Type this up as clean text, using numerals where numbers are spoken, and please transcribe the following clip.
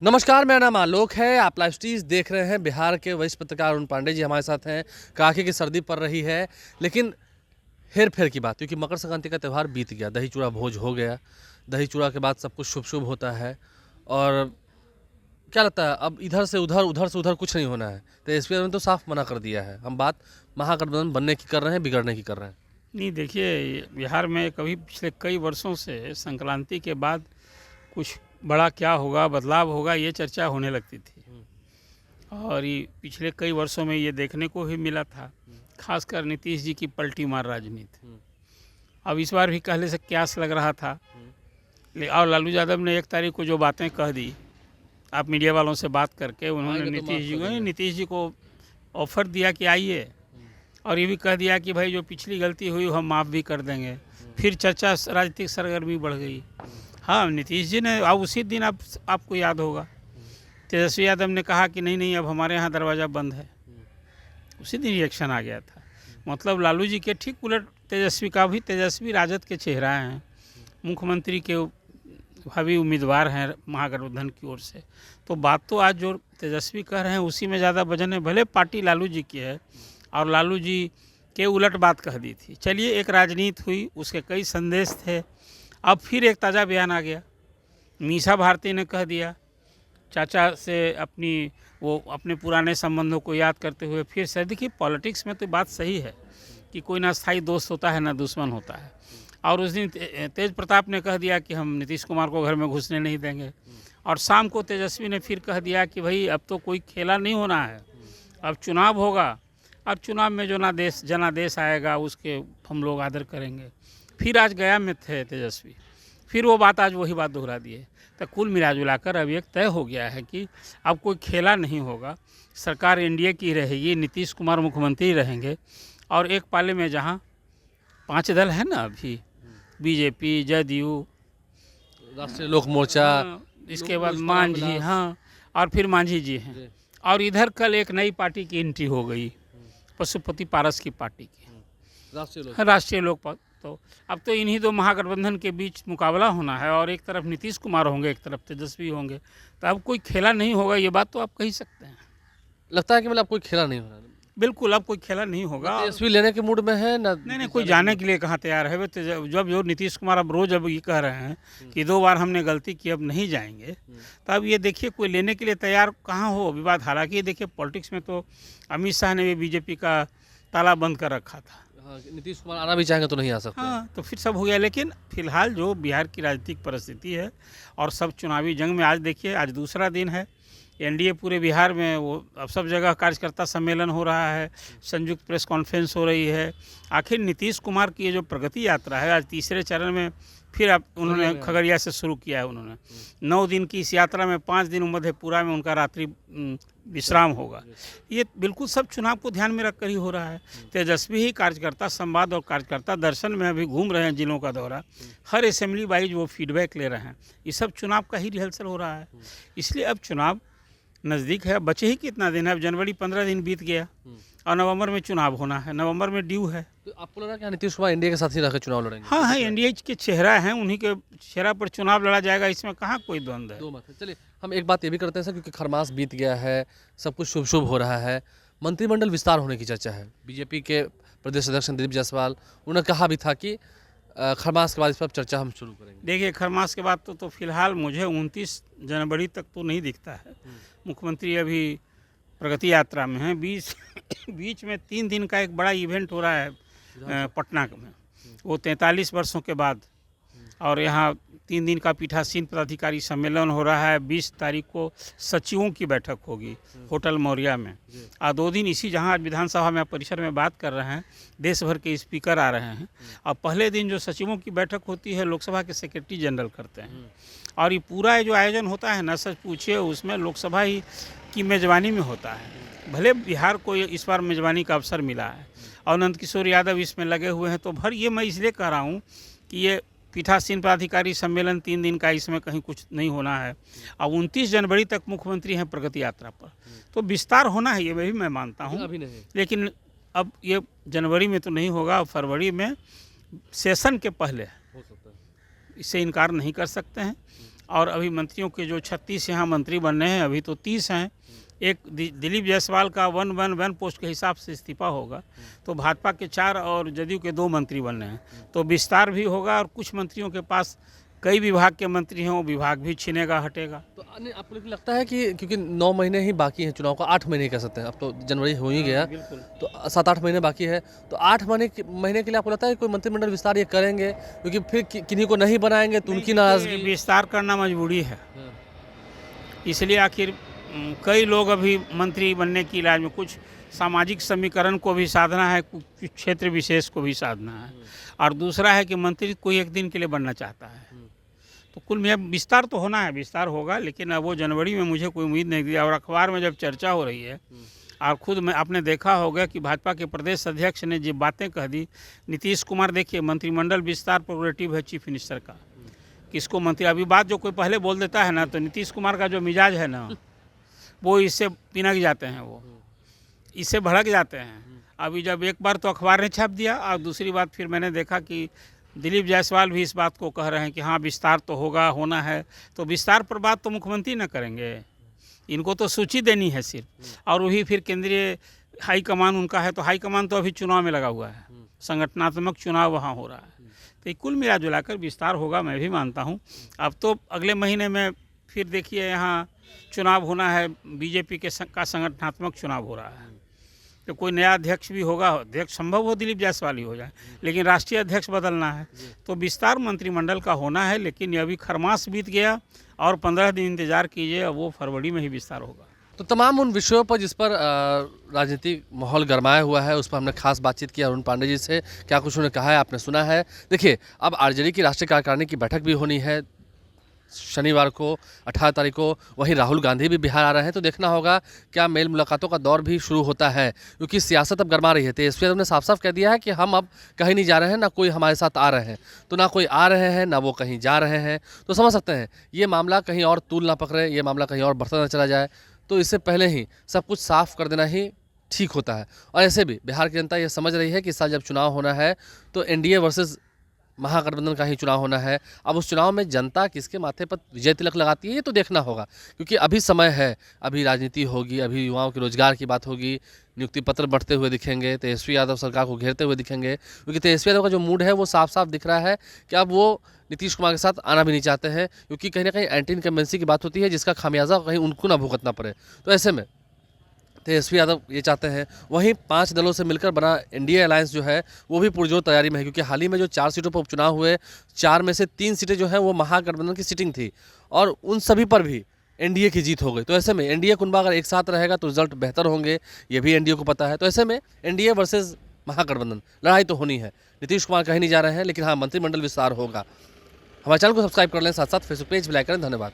नमस्कार, मेरा नाम आलोक है। आप लाइव स्ट्रीज देख रहे हैं। बिहार के वरिष्ठ पत्रकार अरुण पांडे जी हमारे साथ हैं। कड़ाके की सर्दी पड़ रही है, लेकिन हेर फेर की बात, क्योंकि मकर संक्रांति का त्यौहार बीत गया, दही चूड़ा भोज हो गया। दही चूड़ा के बाद सब कुछ शुभ शुभ होता है। और क्या लगता है, अब इधर से उधर, उधर से उधर कुछ नहीं होना है। तो एसपी ने तो साफ मना कर दिया है। हम बात महागठबंधन बनने की कर रहे हैं, बिगड़ने की कर रहे हैं। नहीं, देखिए, बिहार में कभी पिछले कई वर्षों से संक्रांति के बाद कुछ बड़ा क्या होगा, बदलाव होगा, ये चर्चा होने लगती थी। और ये पिछले कई वर्षों में ये देखने को भी मिला था, खासकर नीतीश जी की पलटी मार राजनीति। अब इस बार भी कहले से क्यास लग रहा था। और लालू यादव ने 1 तारीख को जो बातें कह दी, आप मीडिया वालों से बात करके, उन्होंने नीतीश जी को ऑफर दिया कि आइए, और ये भी कह दिया कि भाई जो पिछली गलती हुई हम माफ़ भी कर देंगे। फिर चर्चा, राजनीतिक सरगर्मी बढ़ गई। हाँ, नीतीश जी ने, अब उसी दिन आपको याद होगा, तेजस्वी यादव ने कहा कि नहीं नहीं, अब हमारे यहाँ दरवाज़ा बंद है। उसी दिन रिएक्शन आ गया था। मतलब लालू जी के ठीक उलट तेजस्वी राजद के चेहरा हैं, मुख्यमंत्री के भावी उम्मीदवार हैं महागठबंधन की ओर से। तो बात तो आज जो तेजस्वी कह रहे हैं उसी में ज़्यादा वजन है। भले पार्टी लालू जी की है और लालू जी के उलट बात कह दी थी। चलिए, एक राजनीति हुई, उसके कई संदेश थे। अब फिर एक ताज़ा बयान आ गया। मीसा भारती ने कह दिया, चाचा से अपने पुराने संबंधों को याद करते हुए फिर से। देखिए, पॉलिटिक्स में तो बात सही है कि कोई ना स्थायी दोस्त होता है ना दुश्मन होता है। और उस दिन तेज प्रताप ने कह दिया कि हम नीतीश कुमार को घर में घुसने नहीं देंगे। और शाम को तेजस्वी ने फिर कह दिया कि भाई अब तो कोई खेला नहीं होना है, अब चुनाव होगा। अब चुनाव में जो जनादेश आएगा उसके हम लोग आदर करेंगे। फिर आज गया में थे तेजस्वी, फिर वो बात, आज वही बात दोहरा दिए। तो कुल मिलाजुलाकर अब एक तय हो गया है कि अब कोई खेला नहीं होगा। सरकार एनडीए की रहेगी, नीतीश कुमार मुख्यमंत्री रहेंगे। और एक पाले में जहाँ 5 दल है ना अभी, बीजेपी, जदयू, राष्ट्रीय लोक मोर्चा, इसके बाद मांझी, हाँ, और फिर मांझी जी हैं। और इधर कल एक नई पार्टी की एंट्री हो गई, पशुपति पारस की पार्टी की, राष्ट्रीय लोकपाल। तो अब तो इन्हीं दो महागठबंधन के बीच मुकाबला होना है, और एक तरफ नीतीश कुमार होंगे, एक तरफ तेजस्वी होंगे। तो अब कोई खेला नहीं होगा, ये बात तो आप कह सकते हैं। लगता है कि मतलब कोई खेला नहीं हो रहा है। बिल्कुल, अब कोई खेला नहीं होगा। तेजस्वी लेने के मूड में है ना? नहीं, कोई जाने के लिए कहाँ तैयार है। जब जो नीतीश कुमार अब रोज अब ये कह रहे हैं कि 2 बार हमने गलती की, अब नहीं जाएंगे, तो अब ये देखिए कोई लेने के लिए तैयार कहाँ हो विवाद। हालांकि ये देखिए, पॉलिटिक्स में तो अमित शाह ने भी बीजेपी का ताला बंद कर रखा था। हाँ, नीतीश कुमार आना भी चाहेंगे तो नहीं आ सकते। हाँ, तो फिर सब हो गया। लेकिन फिलहाल जो बिहार की राजनीतिक परिस्थिति है और सब चुनावी जंग में, आज देखिए, आज दूसरा दिन है एनडीए पूरे बिहार में। वो अब सब जगह कार्यकर्ता सम्मेलन हो रहा है, संयुक्त प्रेस कॉन्फ्रेंस हो रही है। आखिर नीतीश कुमार की ये जो प्रगति यात्रा है, आज तीसरे चरण में फिर अब उन्होंने खगड़िया से शुरू किया है। उन्होंने 9 दिन की इस यात्रा में 5 दिन मधेपुरा में उनका रात्रि विश्राम होगा। ये बिल्कुल सब चुनाव को ध्यान में रखकर ही हो रहा है। तेजस्वी ही कार्यकर्ता संवाद और कार्यकर्ता दर्शन में अभी घूम रहे हैं, जिलों का दौरा, हर असेंबली वाइज वो फीडबैक ले रहे हैं। ये सब चुनाव का ही रिहर्सल हो रहा है। इसलिए अब चुनाव नज़दीक है। बचे ही कितना दिन है, अब जनवरी 15 दिन बीत गया और नवंबर में चुनाव होना है। नवंबर में ड्यू है। तो आपको लग रहा है कि नीतीश कुमार इंडिया के साथ ही रहकर चुनाव लड़ेंगे? हाँ हाँ, एनडीए के चेहरा हैं, उन्हीं के चेहरा पर चुनाव लड़ा जाएगा, इसमें कहाँ कोई द्वंद्व है। दो मत है। चलिए, हम एक बात ये भी करते हैं सर, क्योंकि खरमास बीत गया है, सब कुछ शुभ शुभ हो रहा है। मंत्रिमंडल विस्तार होने की चर्चा है। बीजेपी के प्रदेश अध्यक्ष दिलीप जायसवाल, उन्होंने कहा भी था कि खरमास के बाद इस पर चर्चा हम शुरू करेंगे। देखिए, खरमास के बाद तो फिलहाल मुझे 29 जनवरी तक तो नहीं दिखता है। मुख्यमंत्री अभी प्रगति यात्रा में हैं। बीच में 3 दिन का एक बड़ा इवेंट हो रहा है पटना में, वो 43 वर्षों के बाद। और यहाँ 3 दिन का पीठासीन पदाधिकारी सम्मेलन हो रहा है। 20 तारीख को सचिवों की बैठक होगी होटल मौर्या में। और 2 दिन इसी, जहाँ विधानसभा में परिसर में बात कर रहे हैं, देश भर के स्पीकर आ रहे हैं। और पहले दिन जो सचिवों की बैठक होती है, लोकसभा के सेक्रेटरी जनरल करते हैं। और ये पूरा जो आयोजन होता है ना, सच पूछिए, उसमें लोकसभा ही की मेज़बानी में होता है। भले बिहार को इस बार मेज़बानी का अवसर मिला है और नंद किशोर यादव इसमें लगे हुए हैं, तो भर ये मैं इसलिए कह रहा हूँ कि ये पीठासीन पदाधिकारी सम्मेलन 3 दिन का, इसमें कहीं कुछ नहीं होना है। अब 29 जनवरी तक मुख्यमंत्री हैं प्रगति यात्रा पर, तो विस्तार होना है, ये मैं मानता हूँ। अभी नहीं, लेकिन अब ये जनवरी में तो नहीं होगा, फरवरी में सेशन के पहले हो सकता है, इससे इनकार नहीं कर सकते हैं। और अभी मंत्रियों के जो 36 यहाँ मंत्री बनने हैं, अभी तो 30 हैं। एक दिलीप जायसवाल का 111 पोस्ट के हिसाब से इस्तीफा होगा, तो भाजपा के 4 और जदयू के 2 मंत्री बनने हैं, तो विस्तार भी होगा। और कुछ मंत्रियों के पास कई विभाग के मंत्री हैं, वो विभाग भी छिनेगा, हटेगा। तो आपको लगता है कि क्योंकि 9 महीने ही बाकी हैं चुनाव का, 8 महीने कह सकते हैं, अब तो जनवरी हो ही गया, बिल्कुल। तो 7-8 महीने बाकी है, तो 8 महीने के लिए आपको लगता है कोई मंत्रिमंडल विस्तार ये करेंगे? क्योंकि फिर किन्हीं को नहीं बनाएंगे तो उनकी नाराजगी। विस्तार करना मजबूरी है, इसलिए आखिर कई लोग अभी मंत्री बनने की इलाज में, कुछ सामाजिक समीकरण को भी साधना है, कुछ क्षेत्र विशेष को भी साधना है, और दूसरा है कि मंत्री कोई एक दिन के लिए बनना चाहता है। तो कुल मिला विस्तार तो होना है, विस्तार होगा, लेकिन अब वो जनवरी में मुझे कोई उम्मीद नहीं थी। और अखबार में जब चर्चा हो रही है, और खुद में आपने देखा होगा कि भाजपा के प्रदेश अध्यक्ष ने जो बातें कह दी, नीतीश कुमार, देखिए मंत्रिमंडल विस्तार प्रोग्रेटिव है चीफ मिनिस्टर का, किसको मंत्री, अभी बात जो कोई पहले बोल देता है ना, तो नीतीश कुमार का जो मिजाज है ना, वो इससे पिनक जाते हैं, वो इससे भड़क जाते हैं। अभी जब एक बार तो अखबार ने छाप दिया, और दूसरी बात फिर मैंने देखा कि दिलीप जायसवाल भी इस बात को कह रहे हैं कि हाँ विस्तार तो होगा, होना है। तो विस्तार पर बात तो मुख्यमंत्री न करेंगे, इनको तो सूची देनी है सिर्फ, और वही फिर केंद्रीय हाईकमान उनका है, तो हाईकमान तो अभी चुनाव में लगा हुआ है, संगठनात्मक चुनाव वहाँ हो रहा है। तो कुल मिला जुलाकर विस्तार होगा, मैं भी मानता हूँ। अब तो अगले महीने में फिर देखिए यहाँ चुनाव होना है, बीजेपी का संगठनात्मक चुनाव हो रहा है, तो कोई नया अध्यक्ष भी होगा, अध्यक्ष संभव हो दिलीप जायसवाल ही हो जाए, लेकिन राष्ट्रीय अध्यक्ष बदलना है, तो विस्तार मंत्रिमंडल का होना है। लेकिन ये अभी खरमास बीत गया, और 15 दिन इंतजार कीजिए, अब वो फरवरी में ही विस्तार होगा। तो तमाम उन विषयों पर जिस पर राजनीतिक माहौल गरमाया हुआ है, उस पर हमने खास बातचीत की अरुण पांडे जी से। क्या कुछ उन्होंने कहा है आपने सुना है। देखिए, अब आरजेडी की राष्ट्रीय कार्यकारिणी की बैठक भी होनी है शनिवार को 18 तारीख को, वहीं राहुल गांधी भी बिहार आ रहे हैं, तो देखना होगा क्या मेल मुलाकातों का दौर भी शुरू होता है, क्योंकि सियासत अब गरमा रही है। तेजस्वी यादव ने साफ साफ कह दिया है कि हम अब कहीं नहीं जा रहे हैं, ना कोई हमारे साथ आ रहे हैं, तो ना कोई आ रहे हैं ना वो कहीं जा रहे हैं। तो समझ सकते हैं ये मामला कहीं और तूल ना पकड़े, ये मामला कहीं और बढ़ता ना चला जाए, तो इससे पहले ही सब कुछ साफ कर देना ही ठीक होता है। और ऐसे भी बिहार की जनता ये समझ रही है कि इस साल जब चुनाव होना है तो एनडीए वर्सेस महागठबंधन का ही चुनाव होना है। अब उस चुनाव में जनता किसके माथे पर विजय तिलक लगाती है ये तो देखना होगा, क्योंकि अभी समय है, अभी राजनीति होगी, अभी युवाओं के रोजगार की बात होगी, नियुक्ति पत्र बढ़ते हुए दिखेंगे, तेजस्वी यादव सरकार को घेरते हुए दिखेंगे, क्योंकि तेजस्वी यादव का जो मूड है वो साफ साफ दिख रहा है कि अब वो नीतीश कुमार के साथ आना भी नहीं चाहते हैं, क्योंकि कहीं ना कहीं एंटी इनकम्बेंसी की बात होती है जिसका खामियाजा कहीं उनको ना भुगतना पड़े। तो ऐसे में तेजस्वी यादव ये चाहते हैं। वहीं 5 दलों से मिलकर बना एनडीए अलायंस जो है वो भी पुरजोर तैयारी में है, क्योंकि हाल ही में जो 4 सीटों पर उपचुनाव हुए, 4 में से 3 सीटें जो है वो महागठबंधन की सीटिंग थी, और उन सभी पर भी एनडीए की जीत हो गई। तो ऐसे में एनडीए कुनबा अगर एक साथ रहेगा तो रिजल्ट बेहतर होंगे, ये भी एनडीए को पता है। तो ऐसे में एनडीए वर्सेस महागठबंधन लड़ाई तो होनी है। नीतीश कुमार कहीं नहीं जा रहे हैं, लेकिन हाँ मंत्रिमंडल विस्तार होगा। हमारे चैनल को सब्सक्राइब कर लें, साथ साथ फेसबुक पेज भी लाइक करें। धन्यवाद।